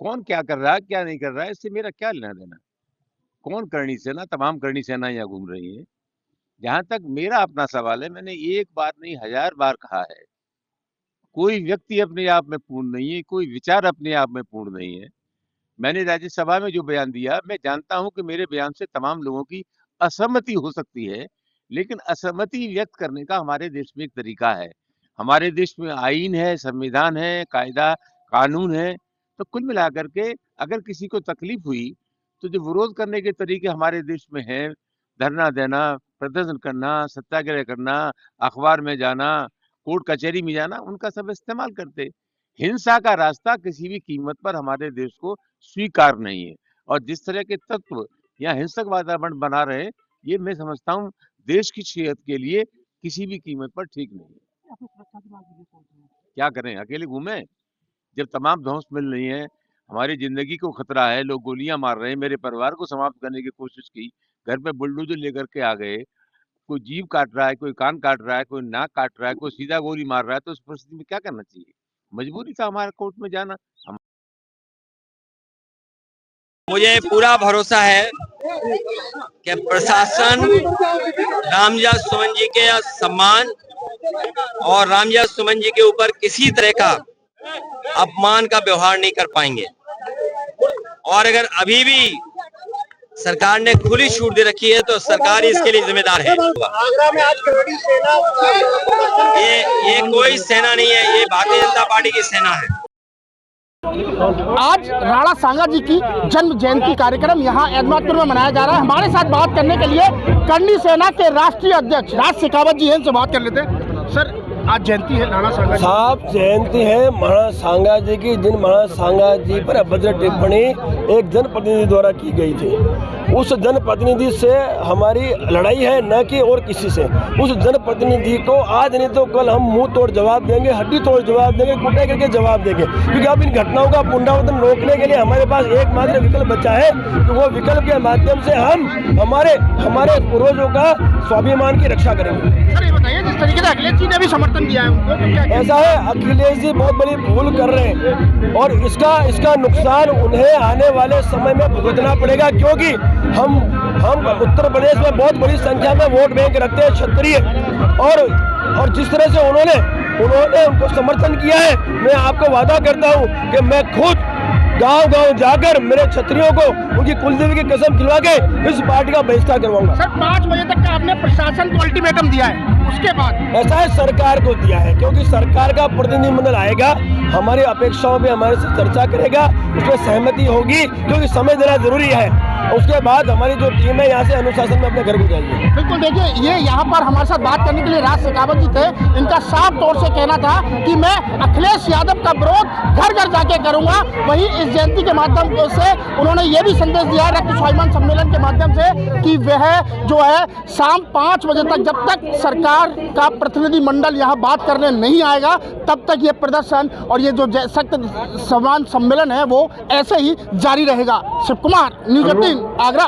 कौन क्या कर रहा है क्या नहीं कर रहा है इससे मेरा क्या लेना देना। कौन करनी सेना, तमाम करनी सेना यहाँ घूम रही है। जहां तक मेरा अपना सवाल है, मैंने एक बार नहीं 1000 बार कहा है, कोई व्यक्ति अपने आप में पूर्ण नहीं है, कोई विचार अपने आप में पूर्ण नहीं है। मैंने राज्यसभा में जो बयान दिया, मैं जानता हूं कि मेरे बयान से तमाम लोगों की असहमति हो सकती है, लेकिन असहमति व्यक्त करने का हमारे देश में एक तरीका है। हमारे देश में आईन है, संविधान है, कायदा कानून है। तो कुल मिलाकर के अगर किसी को तकलीफ हुई तो जो विरोध करने के तरीके हमारे देश में हैं, धरना देना, प्रदर्शन करना, सत्याग्रह करना, अखबार में जाना, कोर्ट कचहरी में जाना, उनका सब इस्तेमाल करते। हिंसा का रास्ता किसी भी कीमत पर हमारे देश को स्वीकार नहीं है। और जिस तरह के तत्व यहाँ हिंसक वातावरण बना रहे, ये मैं समझता हूँ देश की सेहत के लिए किसी भी कीमत पर ठीक नहीं है। क्या करें, अकेले घूमें जब तमाम ध्वंस मिल रही है, हमारी जिंदगी को खतरा है, लोग गोलियां मार रहे हैं, मेरे परिवार को समाप्त करने की कोशिश की, घर पे बुलडोजर लेकर के आ गए, कोई जीभ काट रहा है, कोई कान काट रहा है, कोई नाक काट रहा है, कोई सीधा गोली मार रहा है। तो उस परिस्थिति में क्या करना चाहिए? मजबूरी था हमारा कोर्ट में जाना। मुझे पूरा भरोसा है कि प्रशासन रामविलास सुमन जी के सम्मान और रामविलास सुमन जी के ऊपर किसी तरह का अपमान का व्यवहार नहीं कर पाएंगे। और अगर अभी भी सरकार ने खुली छूट दे रखी है तो सरकार इसके लिए जिम्मेदार है। आगरा में आज करोड़ी सेना, ये कोई सेना नहीं है, ये भारतीय जनता पार्टी की सेना है। आज राणा सांगा जी की जन्म जयंती कार्यक्रम यहाँ एहमदपुर में मनाया जा रहा है। हमारे साथ बात करने के लिए करनी सेना के राष्ट्रीय अध्यक्ष राज शेखावत जी हैं, इनसे बात कर लेते हैं। सर, आज जयंती है राणा सांगा साहब, जयंती है महाराणा सांगा जी की। जिन महाराणा सांगा जी पर अभद्र टिप्पणी एक जनप्रतिनिधि द्वारा की गई थी, उस जनप्रतिनिधि से हमारी लड़ाई है, न कि और किसी से। उस जनप्रतिनिधि को आज नहीं तो कल हम मुंह तोड़ जवाब देंगे, हड्डी तोड़ जवाब देंगे, कुटाई करके जवाब देंगे। क्योंकि अब इन घटनाओं का पुनरावृत्ति रोकने के लिए हमारे पास एकमात्र विकल्प बचा है कि वो विकल्प के माध्यम से हम हमारे पूर्वजों का स्वाभिमान की रक्षा करेंगे। सर, ये बताइए, जिस तरीके से अखिलेश जी ने भी समर्थन दिया है उनको, तो क्या ऐसा है, अखिलेश जी बहुत बड़ी भूल कर रहे हैं और इसका नुकसान उन्हें आने वाले समय में भुगतना पड़ेगा। क्योंकि हम उत्तर प्रदेश में बहुत बड़ी संख्या में वोट बैंक रखते हैं क्षत्रिय, और जिस तरह से उन्होंने उनको समर्थन किया है, मैं आपको वादा करता हूं कि मैं खुद गांव-गांव जाकर मेरे क्षत्रियों को उनकी कुलदेवी की कसम खिलवा के इस पार्टी का बहिष्कार करवाऊंगा। सर, 5 बजे तक का आपने प्रशासन को अल्टीमेटम दिया है, उसके बाद ऐसा है, सरकार को दिया है, क्योंकि सरकार का प्रतिनिधिमंडल आएगा, हमारी अपेक्षाओं पे हमारे से चर्चा करेगा, उसमें सहमति होगी, क्योंकि समय देना जरूरी है। उसके बाद हमारी जो टीम है यहाँ से अनुशासन में अपने घर को जाएगी। बिल्कुल, देखिए, ये यहाँ पर हमारे साथ बात करने के लिए राज शेखावत जी थे। इनका साफ तौर से कहना था कि मैं अखिलेश यादव का विरोध घर घर जाके करूंगा। वहीं इस जयंती के माध्यम से उन्होंने ये भी संदेश दिया रक्त स्वाभिमान सम्मेलन के माध्यम से कि वह जो है शाम 5 बजे तक, जब तक सरकार का प्रतिनिधिमंडल यहाँ बात करने नहीं आएगा, तब तक ये प्रदर्शन और ये जो सख्त स्वाभिमान सम्मेलन है वो ऐसे ही जारी रहेगा। शिव कुमार, न्यूज़ 18, आगरा।